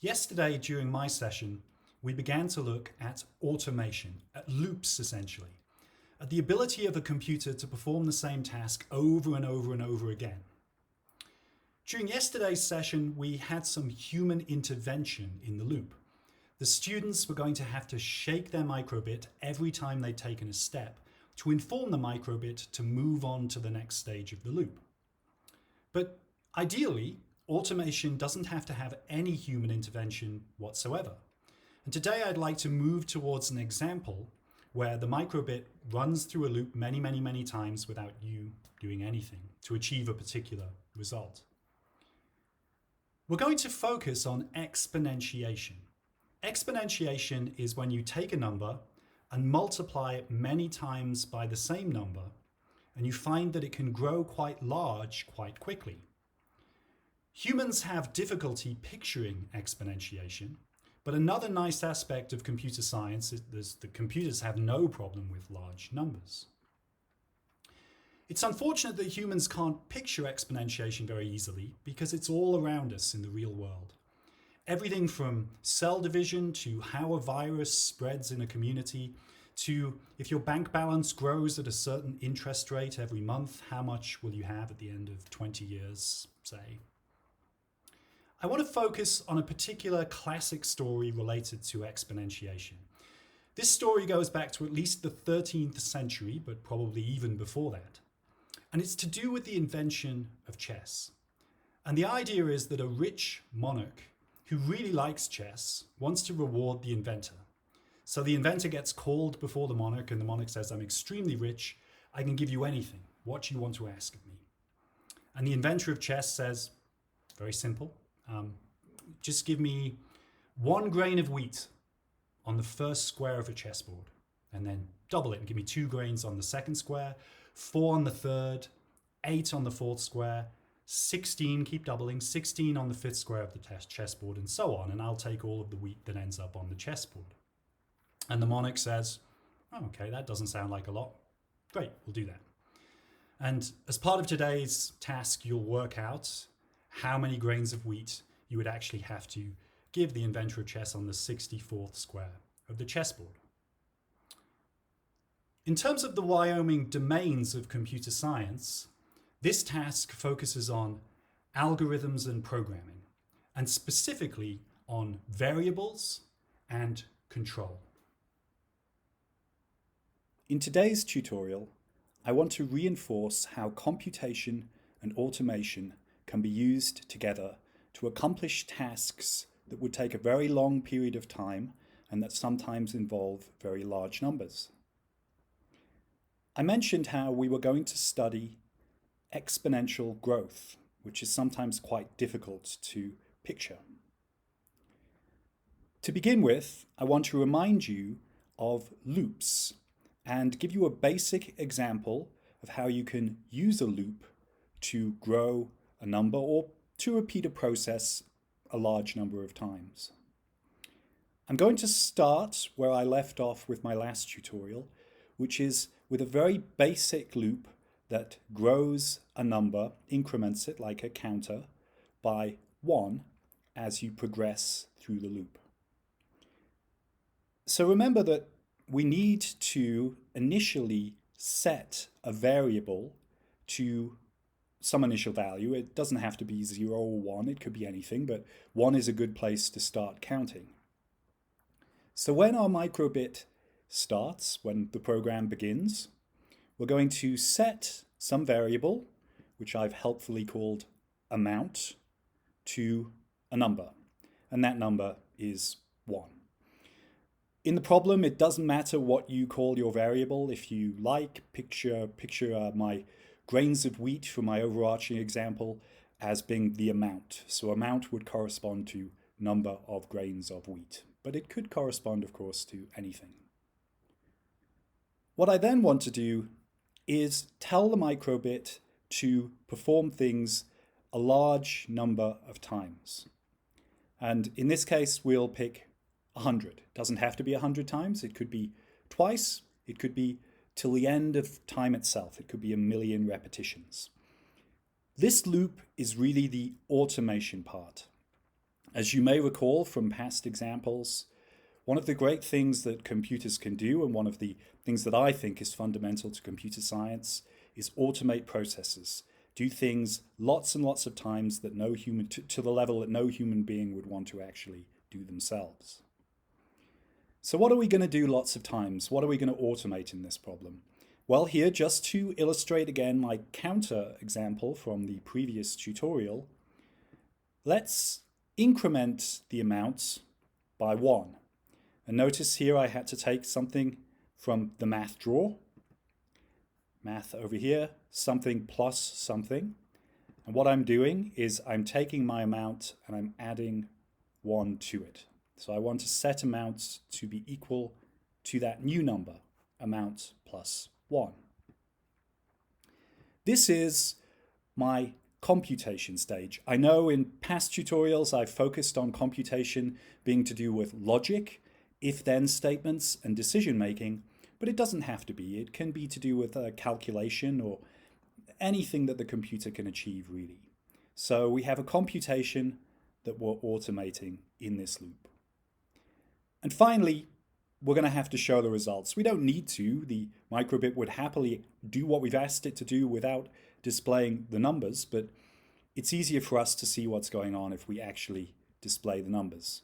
Yesterday, during my session, we began to look at automation, at loops essentially, at the ability of a computer to perform the same task over and over and over again. During yesterday's session, we had some human intervention in the loop. The students were going to have to shake their microbit every time they'd taken a step to inform the microbit to move on to the next stage of the loop. But ideally, automation doesn't have to have any human intervention whatsoever. And today I'd like to move towards an example where the microbit runs through a loop many times without you doing anything to achieve a particular result. We're going to focus on exponentiation. Exponentiation is when you take a number and multiply it many times by the same number, and you find that it can grow quite large quite quickly. Humans have difficulty picturing exponentiation, but another nice aspect of computer science is that computers have no problem with large numbers. It's unfortunate that humans can't picture exponentiation very easily because it's all around us in the real world. Everything from cell division to how a virus spreads in a community to if your bank balance grows at a certain interest rate every month, how much will you have at the end of 20 years, say? I want to focus on a particular classic story related to exponentiation. This story goes back to at least the 13th century, but probably even before that. And it's to do with the invention of chess. And the idea is that a rich monarch who really likes chess wants to reward the inventor. So the inventor gets called before the monarch, and the monarch says, "I'm extremely rich. I can give you anything. What do you want to ask of me?" And the inventor of chess says, very simple, just give me 1 grain of wheat on the first square of a chessboard, and then double it and give me 2 grains on the second square, 4 on the third, 8 on the fourth square, 16, keep doubling, 16 on the 5th square of the chessboard, and so on, and I'll take all of the wheat that ends up on the chessboard. And the monarch says, "Oh, okay, that doesn't sound like a lot. Great, we'll do that." And as part of today's task, you'll work out how many grains of wheat you would actually have to give the inventor of chess on the 64th square of the chessboard. In terms of the Wyoming domains of computer science, this task focuses on algorithms and programming, and specifically on variables and control. In today's tutorial, I want to reinforce how computation and automation can be used together to accomplish tasks that would take a very long period of time and that sometimes involve very large numbers. I mentioned how we were going to study exponential growth, which is sometimes quite difficult to picture. To begin with, I want to remind you of loops and give you a basic example of how you can use a loop to grow a number or to repeat a process a large number of times. I'm going to start where I left off with my last tutorial, which is with a very basic loop that grows a number, increments it like a counter, by 1 as you progress through the loop. So remember that we need to initially set a variable to some initial value. It doesn't have to be 0 or 1, it could be anything, but 1 is a good place to start counting. So when our microbit starts, when the program begins, we're going to set some variable, which I've helpfully called amount, to a number, and that number is 1. In the problem, it doesn't matter what you call your variable. If you like, picture my grains of wheat for my overarching example as being the amount. So amount would correspond to number of grains of wheat, but it could correspond, of course, to anything. What I then want to do is tell the microbit to perform things a large number of times. And in this case, we'll pick 100. It doesn't have to be 100 times. It could be twice. It could be till the end of time itself. It could be 1,000,000 repetitions. This loop is really the automation part. As you may recall from past examples, one of the great things that computers can do, and one of the things that I think is fundamental to computer science, is automate processes. Do things lots and lots of times that no human, to the level that no human being would want to actually do themselves. So what are we going to do lots of times? What are we going to automate in this problem? Well, here, just to illustrate again my counter example from the previous tutorial, let's increment the amounts by 1. And notice here I had to take something from the math drawer, math over here, something plus something. And what I'm doing is I'm taking my amount and I'm adding 1 to it. So I want to set amounts to be equal to that new number, amount plus 1. This is my computation stage. I know in past tutorials I've focused on computation being to do with logic, if-then statements and decision making, but it doesn't have to be. It can be to do with a calculation or anything that the computer can achieve, really. So we have a computation that we're automating in this loop. And finally, we're going to have to show the results. We don't need to. The microbit would happily do what we've asked it to do without displaying the numbers, but it's easier for us to see what's going on if we actually display the numbers.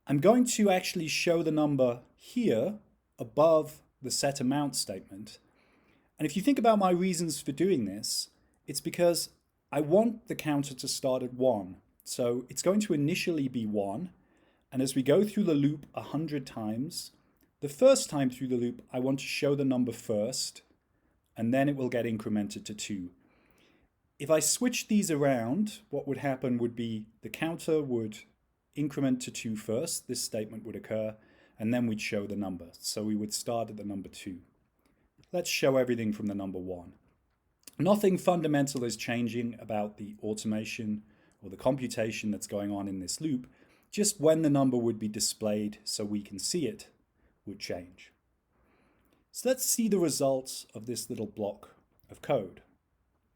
I'm going to actually show the number here above the set amount statement. And if you think about my reasons for doing this, it's because I want the counter to start at 1. So it's going to initially be 1. And as we go through the loop 100 times, the first time through the loop, I want to show the number first, and then it will get incremented to 2. If I switch these around, what would happen would be the counter would increment to 2 first, this statement would occur, and then we'd show the number. So we would start at the number 2. Let's show everything from the number 1. Nothing fundamental is changing about the automation or the computation that's going on in this loop. Just when the number would be displayed so we can see it would change. So let's see the results of this little block of code.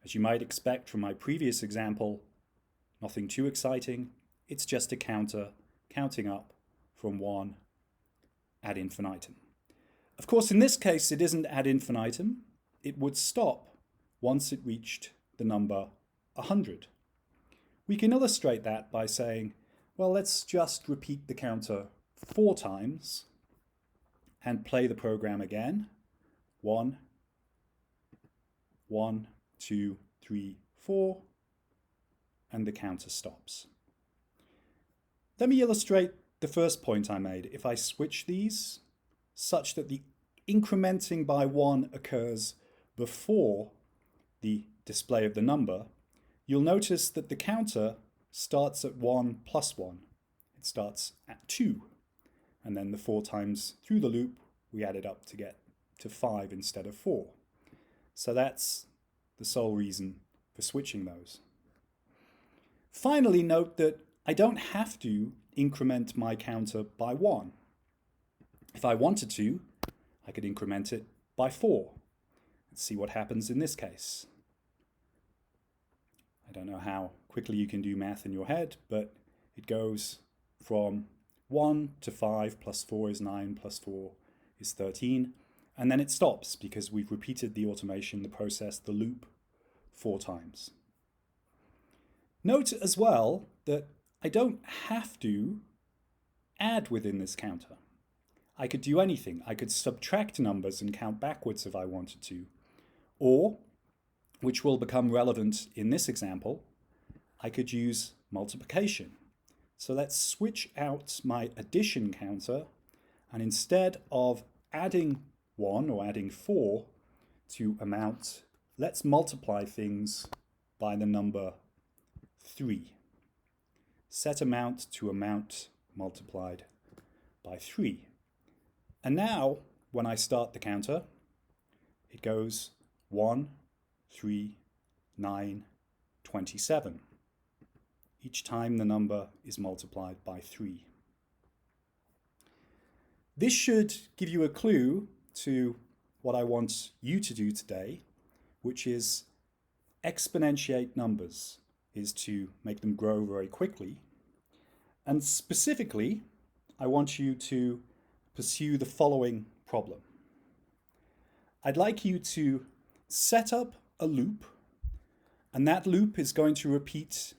As you might expect from my previous example, nothing too exciting. It's just a counter counting up from 1 ad infinitum. Of course, in this case, it isn't ad infinitum. It would stop once it reached the number 100. We can illustrate that by saying, well, let's just repeat the counter 4 times and play the program again. 1, 1, 2, 3, 4, and the counter stops. Let me illustrate the first point I made. If I switch these such that the incrementing by 1 occurs before the display of the number, you'll notice that the counter starts at 1 plus 1. It starts at 2. And then the 4 times through the loop, we add it up to get to 5 instead of 4. So that's the sole reason for switching those. Finally, note that I don't have to increment my counter by 1. If I wanted to, I could increment it by 4. Let's see what happens in this case. I don't know how quickly you can do math in your head, but it goes from 1 to 5 plus 4 is 9 plus 4 is 13. And then it stops because we've repeated the automation, the process, the loop 4 times. Note as well that I don't have to add within this counter. I could do anything. I could subtract numbers and count backwards if I wanted to. Or, which will become relevant in this example, I could use multiplication. So let's switch out my addition counter, and instead of adding 1 or adding 4 to amount, let's multiply things by the number 3. Set amount to amount multiplied by 3. And now, when I start the counter, it goes 1, 3, 9, 27. Each time the number is multiplied by 3. This should give you a clue to what I want you to do today, which is exponentiate numbers, is to make them grow very quickly. And specifically, I want you to pursue the following problem. I'd like you to set up a loop, and that loop is going to repeat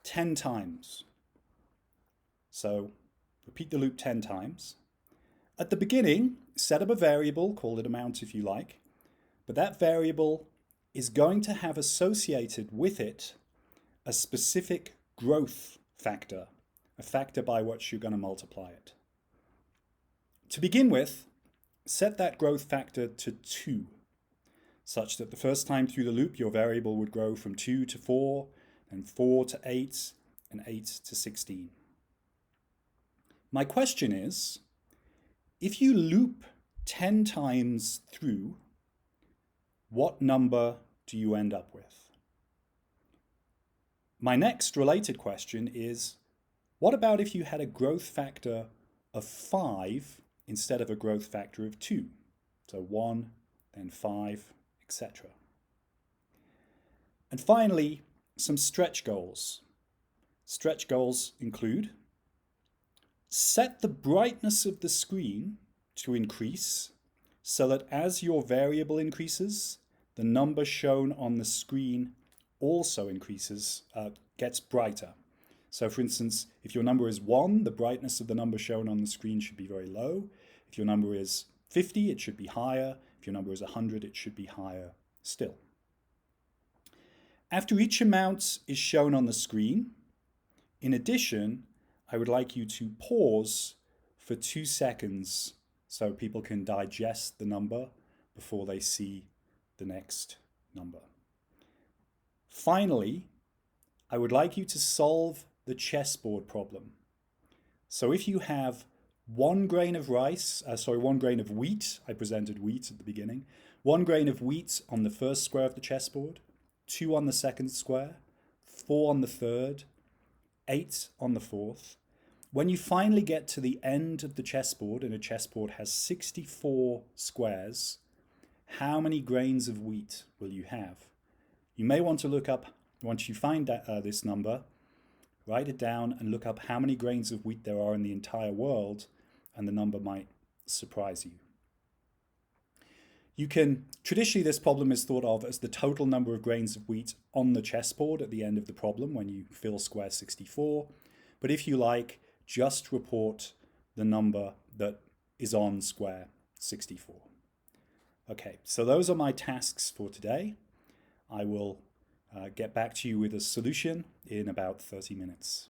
10 times. So repeat the loop 10 times. At the beginning, set up a variable, call it amount if you like, but that variable is going to have associated with it a specific growth factor, a factor by which you're going to multiply it. To begin with, set that growth factor to 2, such that the first time through the loop your variable would grow from 2 to 4, then 4 to 8, and 8 to 16. My question is, if you loop 10 times through, what number do you end up with? My next related question is, what about if you had a growth factor of 5 instead of a growth factor of 2? So 1, then 5, etc. And finally, some stretch goals. Stretch goals include: set the brightness of the screen to increase so that as your variable increases, the number shown on the screen also increases, gets brighter. So for instance, if your number is 1, the brightness of the number shown on the screen should be very low. If your number is 50, it should be higher. If your number is 100, it should be higher still. After each amount is shown on the screen, in addition, I would like you to pause for 2 seconds so people can digest the number before they see the next number. Finally, I would like you to solve the chessboard problem. So if you have 1 grain of one grain of wheat, I presented wheat at the beginning, 1 grain of wheat on the first square of the chessboard, 2 on the second square, 4 on the third, 8 on the fourth. When you finally get to the end of the chessboard, and a chessboard has 64 squares, how many grains of wheat will you have? You may want to look up, once you find this number, write it down and look up how many grains of wheat there are in the entire world, and the number might surprise you. Traditionally this problem is thought of as the total number of grains of wheat on the chessboard at the end of the problem when you fill square 64. But if you like, just report the number that is on square 64. Okay, so those are my tasks for today. I will get back to you with a solution in about 30 minutes.